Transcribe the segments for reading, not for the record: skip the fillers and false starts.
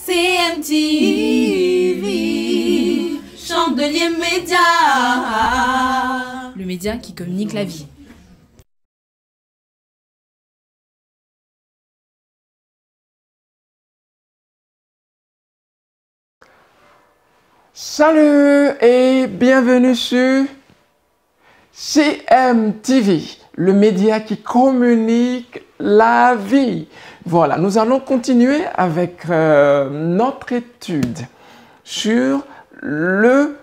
CMTV, Chandelier Média, le média qui communique la vie. Salut et bienvenue sur CMTV, le média qui communique la vie. Voilà, nous allons continuer avec notre étude sur le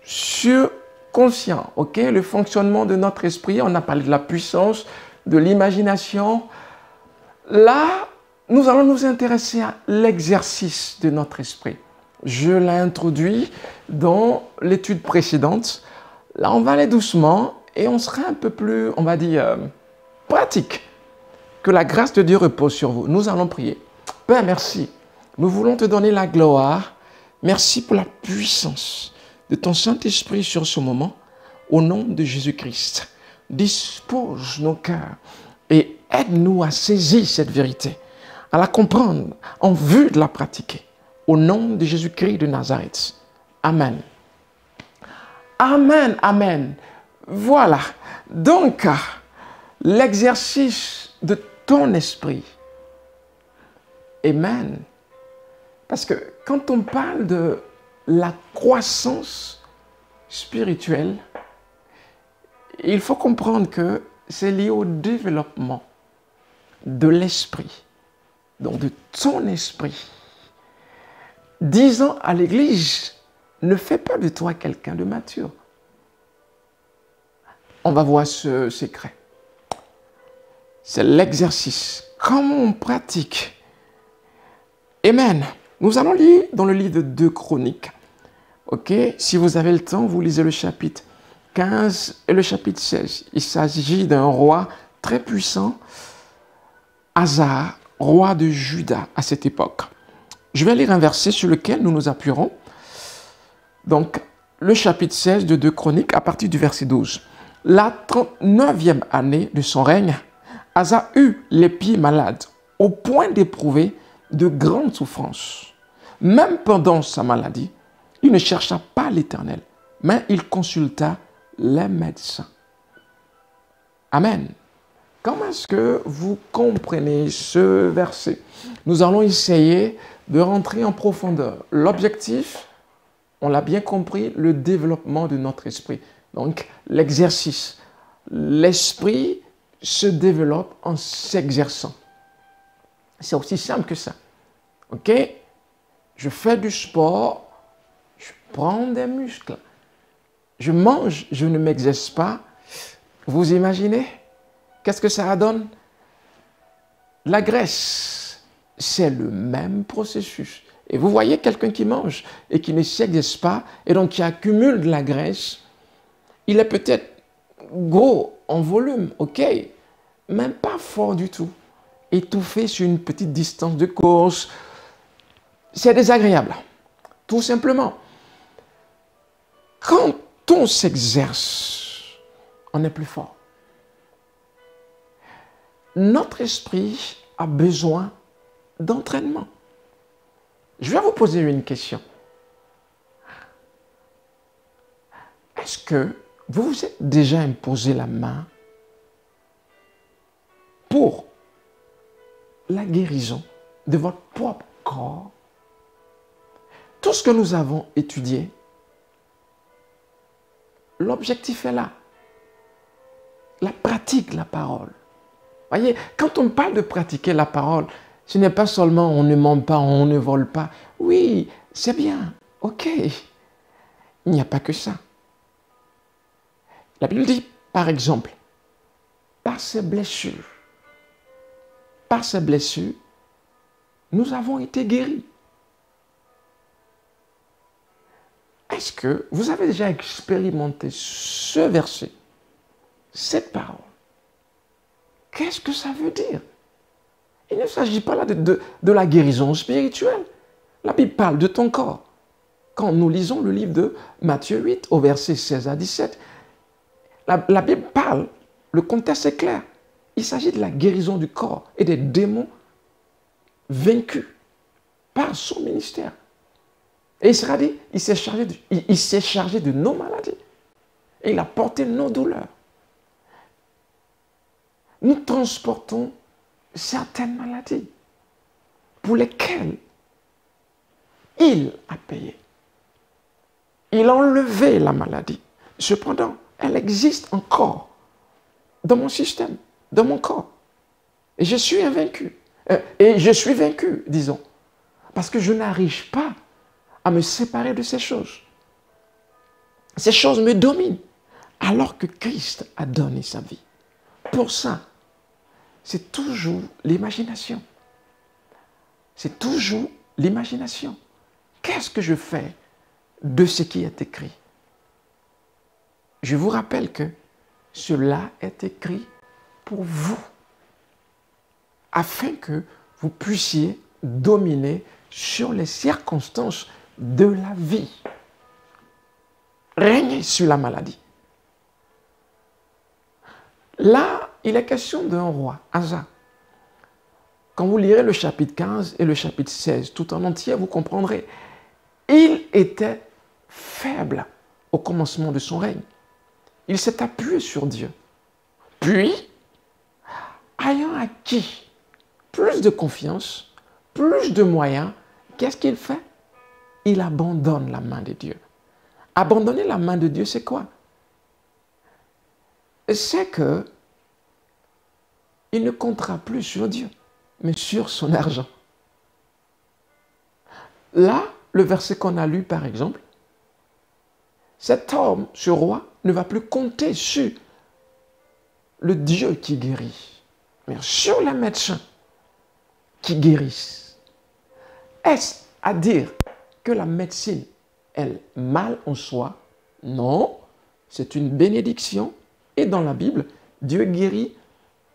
subconscient, ok? Le fonctionnement de notre esprit. On a parlé de la puissance, de l'imagination. Là, nous allons nous intéresser à l'exercice de notre esprit. Je l'ai introduit dans l'étude précédente. Là, on va aller doucement et on sera un peu plus, on va dire, pratique. Que la grâce de Dieu repose sur vous. Nous allons prier. Père, merci. Nous voulons te donner la gloire. Merci pour la puissance de ton Saint-Esprit sur ce moment. Au nom de Jésus-Christ, dispose nos cœurs et aide-nous à saisir cette vérité, à la comprendre en vue de la pratiquer. Au nom de Jésus-Christ de Nazareth. Amen. Amen, amen. Voilà. Donc, l'exercice de ton esprit. Amen. Parce que quand on parle de la croissance spirituelle, il faut comprendre que c'est lié au développement de l'esprit, donc de ton esprit. Disant à l'Église, ne fais pas de toi quelqu'un de mature. On va voir ce secret. C'est l'exercice. Comment on pratique? Amen. Nous allons lire dans le livre de 2 Chroniques. Ok? Si vous avez le temps, vous lisez le chapitre 15 et le chapitre 16. Il s'agit d'un roi très puissant, Asa, roi de Juda à cette époque. Je vais lire un verset sur lequel nous nous appuierons. Donc, le chapitre 16 de 2 Chroniques, à partir du verset 12. La 39e année de son règne, Asa eut les pieds malades, au point d'éprouver de grandes souffrances. Même pendant sa maladie, il ne chercha pas l'Éternel, mais il consulta les médecins. Amen. Comment est-ce que vous comprenez ce verset? Nous allons essayer de rentrer en profondeur. L'objectif, on l'a bien compris, le développement de notre esprit. Donc, l'exercice. L'esprit se développe en s'exerçant. C'est aussi simple que ça. Ok? Je fais du sport, je prends des muscles. Je mange, je ne m'exerce pas. Vous imaginez? Qu'est-ce que ça donne? La graisse, c'est le même processus. Et vous voyez quelqu'un qui mange et qui ne s'exerce pas et donc qui accumule de la graisse, il est peut-être gros en volume, ok, même pas fort du tout. Étouffé sur une petite distance de course, c'est désagréable, tout simplement. Quand on s'exerce, on est plus fort. Notre esprit a besoin d'entraînement. Je vais vous poser une question. Est-ce que vous vous êtes déjà imposé la main pour la guérison de votre propre corps? Tout ce que nous avons étudié, l'objectif est là. La pratique de la parole. Voyez, quand on parle de pratiquer la parole, ce n'est pas seulement on ne ment pas, on ne vole pas. Oui, c'est bien, ok. Il n'y a pas que ça. La Bible dit, par exemple, par ces blessures, nous avons été guéris. Est-ce que vous avez déjà expérimenté ce verset, cette parole? Qu'est-ce que ça veut dire? Il ne s'agit pas là de la guérison spirituelle. La Bible parle de ton corps. Quand nous lisons le livre de Matthieu 8, au verset 16 à 17, la Bible parle, le contexte est clair. Il s'agit de la guérison du corps et des démons vaincus par son ministère. Et il s'est chargé de nos maladies. Et il a porté nos douleurs. Nous transportons certaines maladies pour lesquelles il a payé. Il a enlevé la maladie. Cependant, elle existe encore dans mon système, dans mon corps. Et je suis invaincu. Et je suis vaincu, disons. Parce que je n'arrive pas à me séparer de ces choses. Ces choses me dominent. Alors que Christ a donné sa vie. Pour ça, c'est toujours l'imagination. C'est toujours l'imagination. Qu'est-ce que je fais de ce qui est écrit? Je vous rappelle que cela est écrit pour vous, afin que vous puissiez dominer sur les circonstances de la vie. Régner sur la maladie. Là, il est question d'un roi, Asa. Quand vous lirez le chapitre 15 et le chapitre 16 tout en entier, vous comprendrez. Il était faible au commencement de son règne. Il s'est appuyé sur Dieu. Puis, ayant acquis plus de confiance, plus de moyens, qu'est-ce qu'il fait? Il abandonne la main de Dieu. Abandonner la main de Dieu, c'est quoi? C'est que il ne comptera plus sur Dieu, mais sur son argent. Là, le verset qu'on a lu, par exemple, cet homme, ce roi, ne va plus compter sur le Dieu qui guérit, mais sur les médecins qui guérissent. Est-ce à dire que la médecine est mal en soi? Non, c'est une bénédiction. Et dans la Bible, Dieu guérit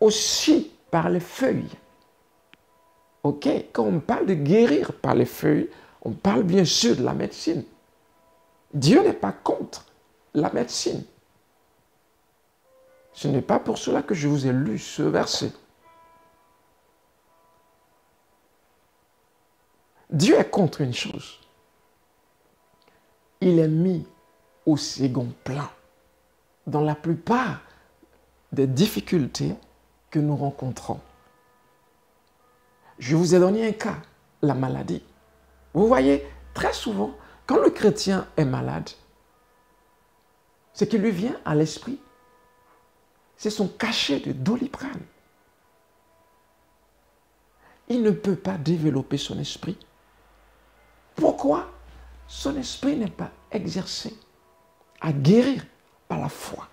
aussi par les feuilles. Ok, quand on parle de guérir par les feuilles, on parle bien sûr de la médecine. Dieu n'est pas contre la médecine. Ce n'est pas pour cela que je vous ai lu ce verset. Dieu est contre une chose. Il est mis au second plan dans la plupart des difficultés que nous rencontrons. Je vous ai donné un cas, la maladie. Vous voyez, très souvent, quand le chrétien est malade, ce qui lui vient à l'esprit, c'est son cachet de Doliprane. Il ne peut pas développer son esprit. Pourquoi? Son esprit n'est pas exercé à guérir par la foi.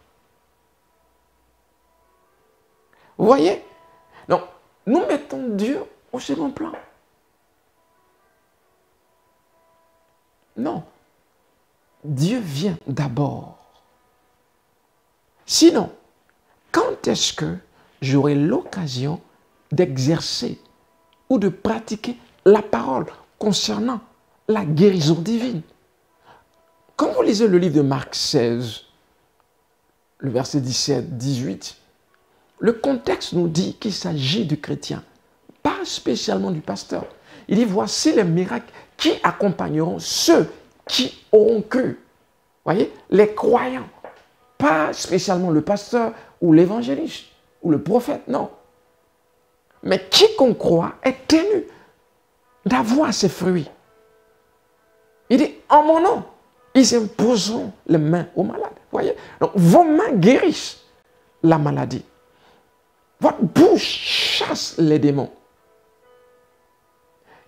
Vous voyez? Donc, nous mettons Dieu au second plan. Non. Dieu vient d'abord. Sinon, quand est-ce que j'aurai l'occasion d'exercer ou de pratiquer la parole concernant la guérison divine? Quand vous lisez le livre de Marc 16, le verset 17, 18, le contexte nous dit qu'il s'agit du chrétien, pas spécialement du pasteur. Il dit, voici les miracles qui accompagneront ceux qui auront cru. Voyez, les croyants, pas spécialement le pasteur ou l'évangéliste ou le prophète, non. Mais quiconque croit est tenu d'avoir ses fruits. Il dit, en mon nom, ils imposeront les mains aux malades. Voyez, donc vos mains guérissent la maladie. Votre bouche chasse les démons.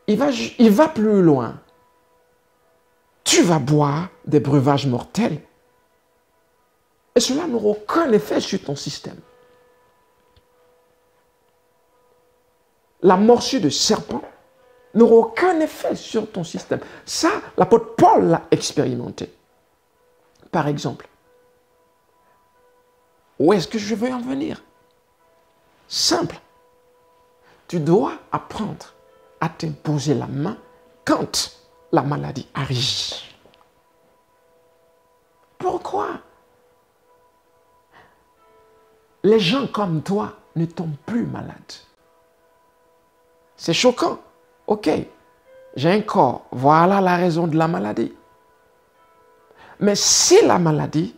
Il va plus loin. Tu vas boire des breuvages mortels et cela n'aura aucun effet sur ton système. La morsure de serpent n'aura aucun effet sur ton système. Ça, l'apôtre Paul l'a expérimenté. Par exemple, où est-ce que je veux en venir? Simple. Tu dois apprendre à t'imposer la main quand la maladie arrive. Pourquoi? Les gens comme toi ne tombent plus malades. C'est choquant, ok. j'ai un corps. Voilà la raison de la maladie. Mais si la maladie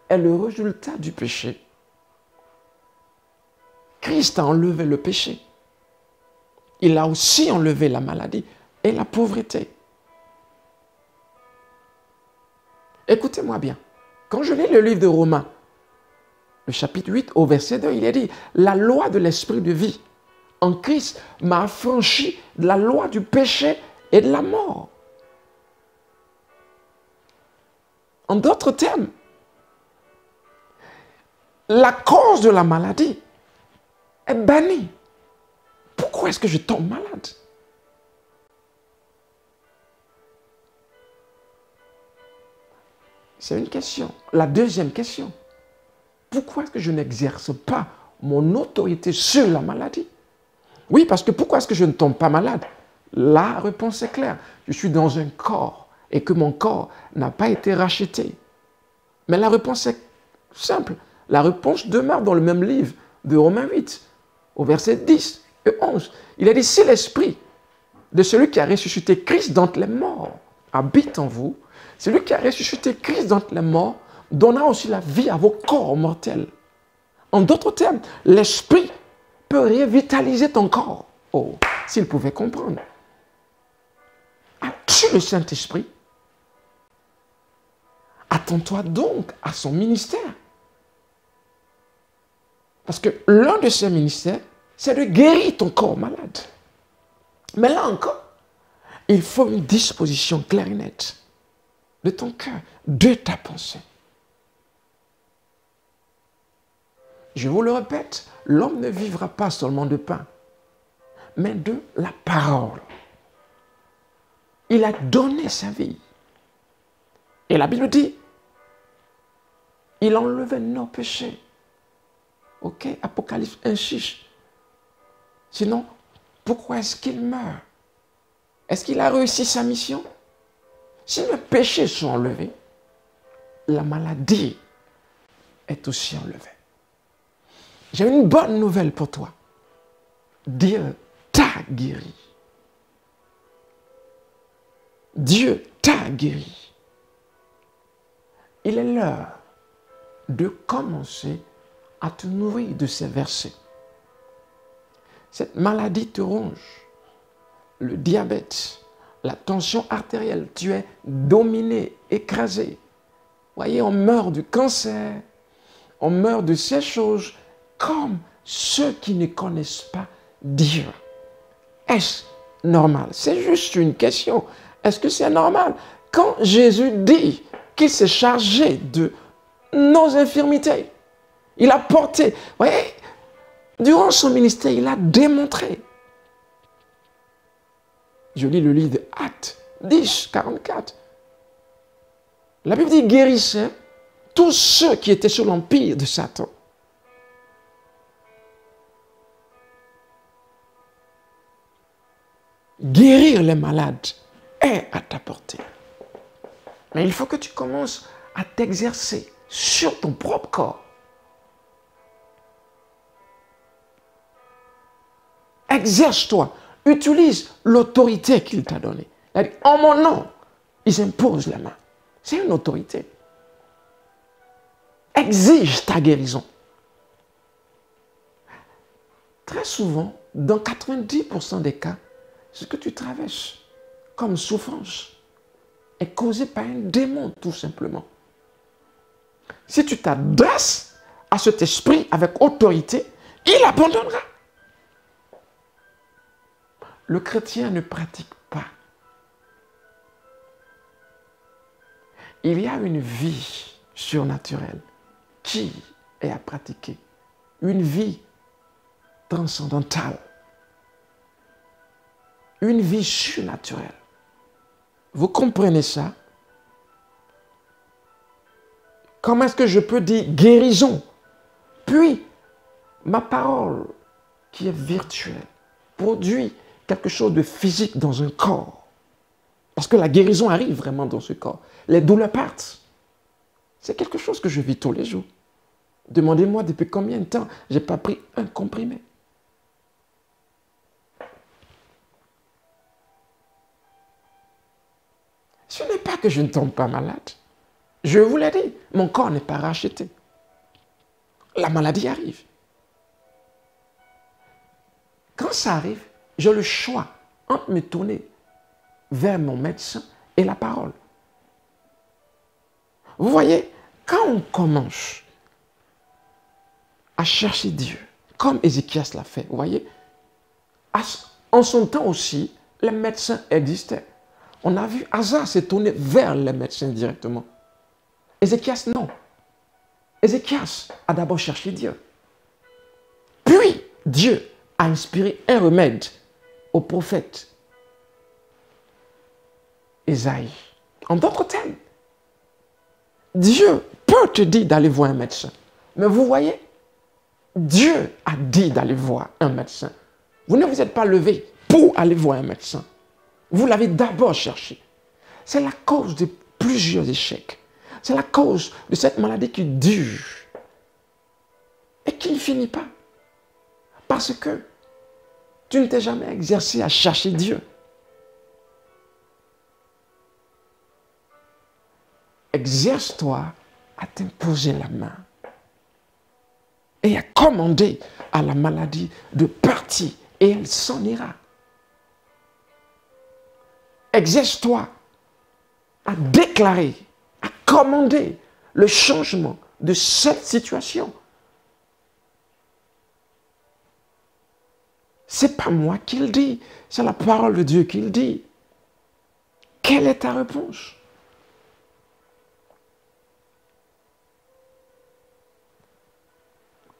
est le résultat du péché, Christ a enlevé le péché. Il a aussi enlevé la maladie et la pauvreté. Écoutez-moi bien. Quand je lis le livre de Romains, le chapitre 8 au verset 2, il est dit « La loi de l'esprit de vie en Christ m'a affranchi de la loi du péché et de la mort. » En d'autres termes, la cause de la maladie est bannie. Pourquoi est-ce que je tombe malade? C'est une question. La deuxième question, pourquoi est-ce que je n'exerce pas mon autorité sur la maladie? Oui, parce que pourquoi est-ce que je ne tombe pas malade? La réponse est claire. Je suis dans un corps et que mon corps n'a pas été racheté. Mais la réponse est simple. La réponse demeure dans le même livre de Romains 8, au verset 10 et 11. Il a dit, si l'esprit de celui qui a ressuscité Christ d'entre les morts habite en vous, celui qui a ressuscité Christ d'entre les morts donnera aussi la vie à vos corps mortels. En d'autres termes, l'esprit peut revitaliser ton corps. Oh, s'il pouvait comprendre. As-tu le Saint-Esprit? Attends-toi donc à son ministère. Parce que l'un de ses ministères, c'est de guérir ton corps malade. Mais là encore, il faut une disposition claire et nette de ton cœur, de ta pensée. Je vous le répète, l'homme ne vivra pas seulement de pain, mais de la parole. Il a donné sa vie. Et la Bible dit, il enlevait nos péchés. Ok, Apocalypse 1:6. Sinon, pourquoi est-ce qu'il meurt? Est-ce qu'il a réussi sa mission? Si mes péchés sont enlevés, la maladie est aussi enlevée. J'ai une bonne nouvelle pour toi. Dieu t'a guéri. Dieu t'a guéri. Il est l'heure de commencer à te nourrir de ces versets. Cette maladie te ronge. Le diabète, la tension artérielle, tu es dominé, écrasé. Voyez, on meurt du cancer, on meurt de ces choses comme ceux qui ne connaissent pas Dieu. Est-ce normal? C'est juste une question. Est-ce que c'est normal? Quand Jésus dit qu'il s'est chargé de nos infirmités, il a porté, vous voyez, durant son ministère, il a démontré. Je lis le livre de Actes 10, 44. La Bible dit guérissait tous ceux qui étaient sous l'empire de Satan. Guérir les malades est à ta portée. Mais il faut que tu commences à t'exercer sur ton propre corps. Exerce-toi. Utilise l'autorité qu'il t'a donnée. En mon nom, ils imposent la main. C'est une autorité. Exige ta guérison. Très souvent, dans 90% des cas, ce que tu traverses comme souffrance est causé par un démon, tout simplement. Si tu t'adresses à cet esprit avec autorité, il abandonnera. Le chrétien ne pratique pas. Il y a une vie surnaturelle qui est à pratiquer. Une vie transcendantale. Une vie surnaturelle. Vous comprenez ça? Comment est-ce que je peux dire guérison? Puis, ma parole, qui est virtuelle, produit quelque chose de physique dans un corps. Parce que la guérison arrive vraiment dans ce corps. Les douleurs partent. C'est quelque chose que je vis tous les jours. Demandez-moi depuis combien de temps je n'ai pas pris un comprimé. Ce n'est pas que je ne tombe pas malade. Je vous l'ai dit, mon corps n'est pas racheté. La maladie arrive. Quand ça arrive, j'ai le choix entre me tourner vers mon médecin et la parole. Vous voyez, quand on commence à chercher Dieu, comme Ézéchias l'a fait, vous voyez, en son temps aussi, les médecins existaient. On a vu Asa s'est tourné vers les médecins directement. Ézéchias, non. Ézéchias a d'abord cherché Dieu. Puis, Dieu a inspiré un remède au prophète Ésaïe. En d'autres termes, Dieu peut te dire d'aller voir un médecin. Mais vous voyez, Dieu a dit d'aller voir un médecin. Vous ne vous êtes pas levé pour aller voir un médecin. Vous l'avez d'abord cherché. C'est la cause de plusieurs échecs. C'est la cause de cette maladie qui dure et qui ne finit pas. Parce que tu ne t'es jamais exercé à chercher Dieu. Exerce-toi à t'imposer la main et à commander à la maladie de partir et elle s'en ira. Exerce-toi à déclarer, à commander le changement de cette situation. Ce n'est pas moi qui le dis, c'est la parole de Dieu qui le dit. Quelle est ta réponse?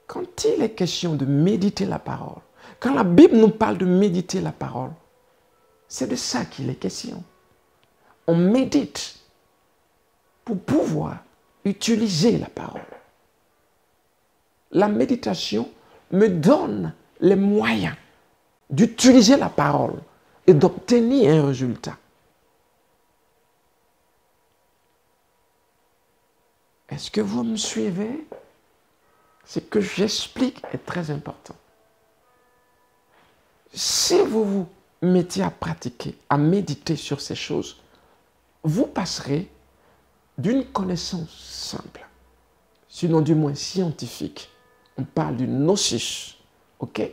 Quand il est question de méditer la parole, quand la Bible nous parle de méditer la parole, c'est de ça qu'il est question. On médite pour pouvoir utiliser la parole. La méditation me donne les moyens d'utiliser la parole et d'obtenir un résultat. Est-ce que vous me suivez? Ce que j'explique est très important. Si vous vous mettez à pratiquer, à méditer sur ces choses, vous passerez d'une connaissance simple, sinon du moins scientifique. On parle du gnosis, ok?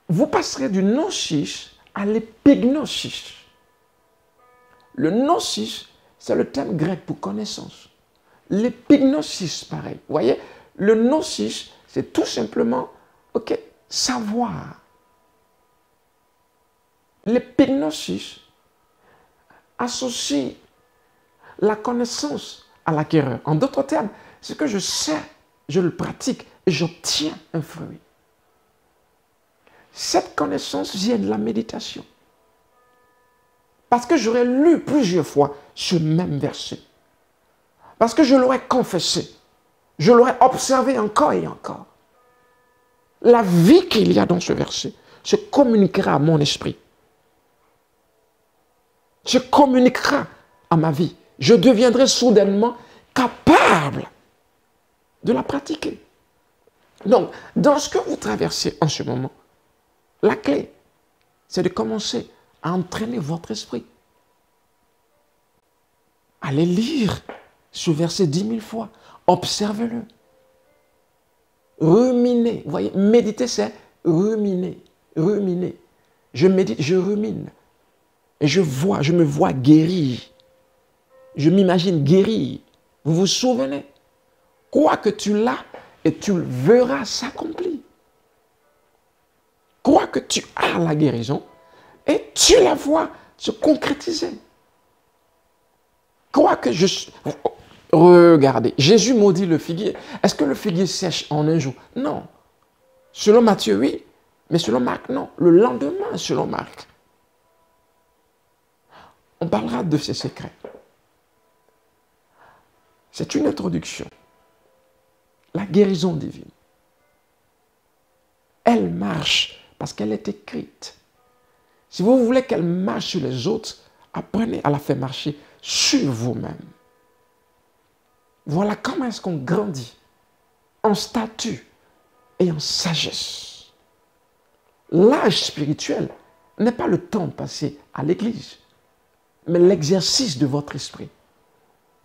Vous passerez du gnosis à l'épignosis. Le gnosis, c'est le terme grec pour connaissance. L'épignosis, pareil. Vous voyez, le gnosis, c'est tout simplement, ok, savoir. L'épignosis associe la connaissance à l'acquéreur. En d'autres termes, ce que je sais, je le pratique et j'obtiens un fruit. Cette connaissance vient de la méditation. Parce que j'aurais lu plusieurs fois ce même verset. Parce que je l'aurais confessé. Je l'aurais observé encore et encore. La vie qu'il y a dans ce verset se communiquera à mon esprit. Se communiquera à ma vie. Je deviendrai soudainement capable de la pratiquer. Donc, dans ce que vous traversez en ce moment, la clé, c'est de commencer à entraîner votre esprit. Allez lire ce verset 10 000 fois. Observez-le. Ruminez. Vous voyez, méditer, c'est ruminer. Ruminer. Je médite, je rumine. Et je me vois guérir. Je m'imagine guérir. Vous vous souvenez? Crois que tu l'as et tu le verras s'accomplir. Crois que tu as la guérison et tu la vois se concrétiser. Crois que Regardez, Jésus maudit le figuier. Est-ce que le figuier sèche en un jour? Non. Selon Matthieu, oui. Mais selon Marc, non. Le lendemain, selon Marc. On parlera de ces secrets. C'est une introduction. La guérison divine. Elle marche parce qu'elle est écrite. Si vous voulez qu'elle marche sur les autres, apprenez à la faire marcher sur vous-même. Voilà comment est-ce qu'on grandit en statut et en sagesse. L'âge spirituel n'est pas le temps passé à l'église. mais l'exercice de votre esprit.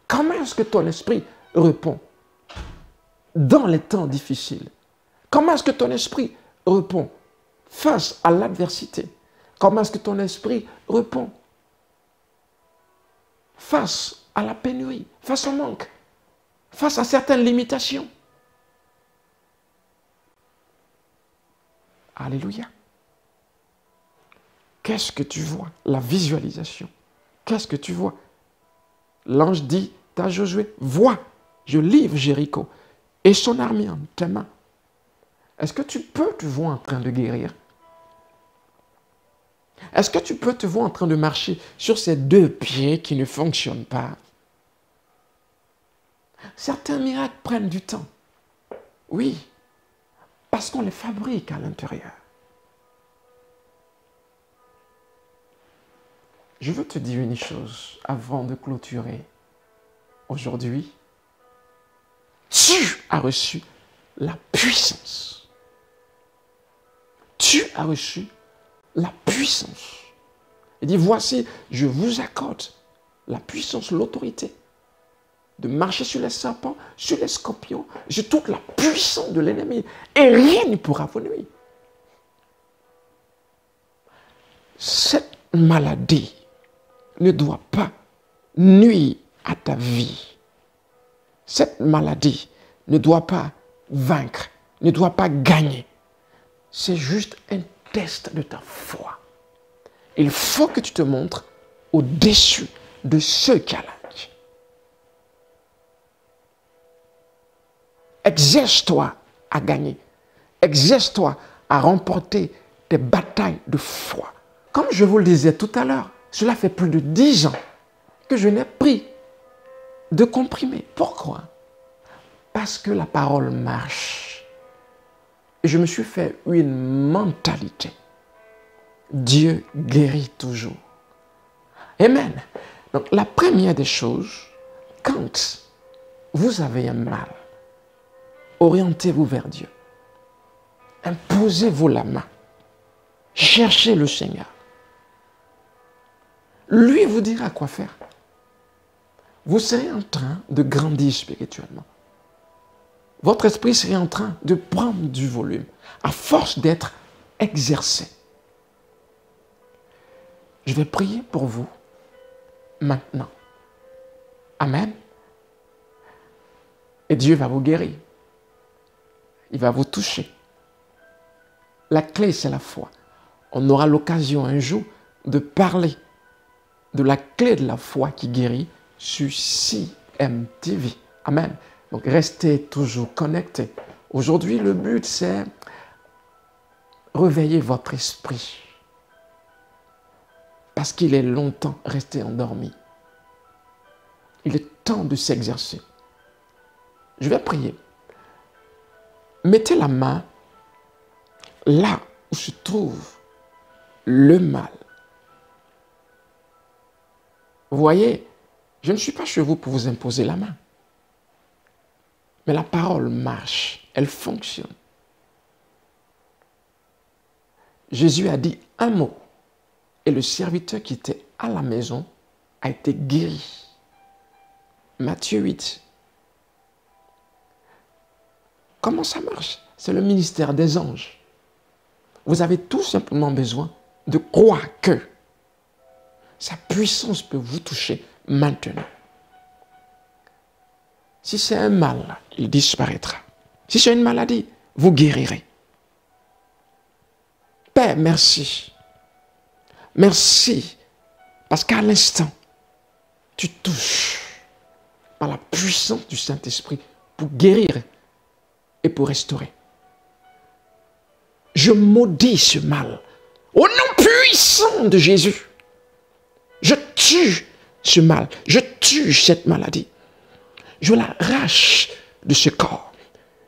Comment est-ce que ton esprit répond dans les temps difficiles? Comment est-ce que ton esprit répond face à l'adversité? Comment est-ce que ton esprit répond face à la pénurie, face au manque, face à certaines limitations? Alléluia. Qu'est-ce que tu vois? La visualisation. Qu'est-ce que tu vois? L'ange dit à Josué, vois, je livre Jéricho et son armée en tes mains. Est-ce que tu peux te voir en train de guérir? Est-ce que tu peux te voir en train de marcher sur ces deux pieds qui ne fonctionnent pas? Certains miracles prennent du temps. Oui, parce qu'on les fabrique à l'intérieur. Je veux te dire une chose avant de clôturer. Aujourd'hui, tu as reçu la puissance. Tu as reçu la puissance. Il dit, voici, je vous accorde la puissance, l'autorité de marcher sur les serpents, sur les scorpions, sur toute la puissance de l'ennemi. Et rien ne pourra vous nuire. Cette maladie ne doit pas nuire à ta vie. Cette maladie ne doit pas vaincre, ne doit pas gagner. C'est juste un test de ta foi. Il faut que tu te montres au-dessus de ce challenge. Exerce-toi à gagner. Exerce-toi à remporter tes batailles de foi. Comme je vous le disais tout à l'heure, cela fait plus de 10 ans que je n'ai pris de comprimés. Pourquoi? Parce que la parole marche. Et je me suis fait une mentalité. Dieu guérit toujours. Amen. Donc la première des choses, quand vous avez un mal, orientez-vous vers Dieu. Imposez-vous la main. Cherchez le Seigneur. Lui vous dira quoi faire. Vous serez en train de grandir spirituellement. Votre esprit serait en train de prendre du volume à force d'être exercé. Je vais prier pour vous maintenant. Amen. Et Dieu va vous guérir. Il va vous toucher. La clé, c'est la foi. On aura l'occasion un jour de parler de la clé de la foi qui guérit sur CMTV. Amen. Donc, restez toujours connectés. Aujourd'hui, le but, c'est réveiller votre esprit. Parce qu'il est longtemps resté endormi. Il est temps de s'exercer. Je vais prier. Mettez la main là où se trouve le mal. Vous voyez, je ne suis pas chez vous pour vous imposer la main. Mais la parole marche, elle fonctionne. Jésus a dit un mot et le serviteur qui était à la maison a été guéri. Matthieu 8. Comment ça marche? C'est le ministère des anges. Vous avez tout simplement besoin de croire que sa puissance peut vous toucher maintenant. Si c'est un mal, il disparaîtra. Si c'est une maladie, vous guérirez. Père, merci. Merci. Parce qu'à l'instant, tu touches par la puissance du Saint-Esprit pour guérir et pour restaurer. Je maudis ce mal. Au nom puissant de Jésus, je tue ce mal. Je tue cette maladie. Je l'arrache de ce corps.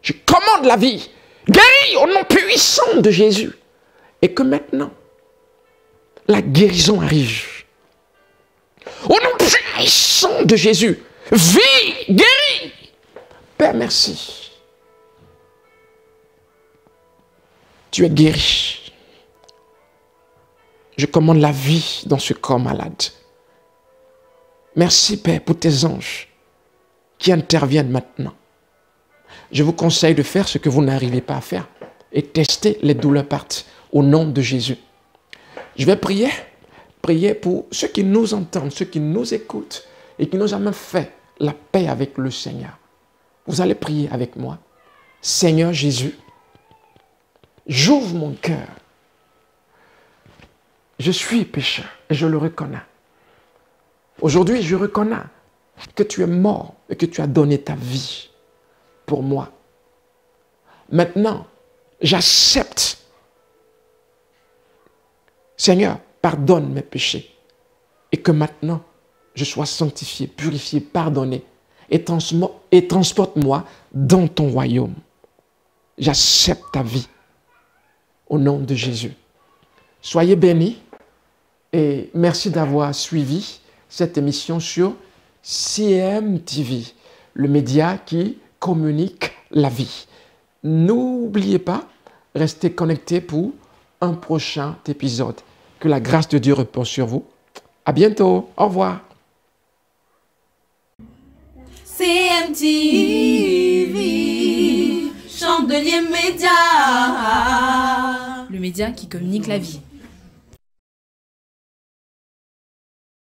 Je commande la vie. Guéris au nom puissant de Jésus. Et que maintenant, la guérison arrive. Au nom puissant de Jésus. Vie, guéris. Père, merci. Tu es guéri. Je commande la vie dans ce corps malade. Merci, Père, pour tes anges qui interviennent maintenant. Je vous conseille de faire ce que vous n'arrivez pas à faire et tester les douleurs partent au nom de Jésus. Je vais prier pour ceux qui nous entendent, ceux qui nous écoutent et qui n'ont jamais fait la paix avec le Seigneur. Vous allez prier avec moi. Seigneur Jésus, j'ouvre mon cœur. Je suis pécheur et je le reconnais. Aujourd'hui, je reconnais que tu es mort et que tu as donné ta vie pour moi. Maintenant, j'accepte. Seigneur, pardonne mes péchés et que maintenant, je sois sanctifié, purifié, pardonné et transporte-moi dans ton royaume. J'accepte ta vie au nom de Jésus. Soyez bénis et merci d'avoir suivi cette émission sur CMTV, le média qui communique la vie. N'oubliez pas, restez connectés pour un prochain épisode. Que la grâce de Dieu repose sur vous. À bientôt. Au revoir. CMTV, Chandelier Média. Le média qui communique la vie.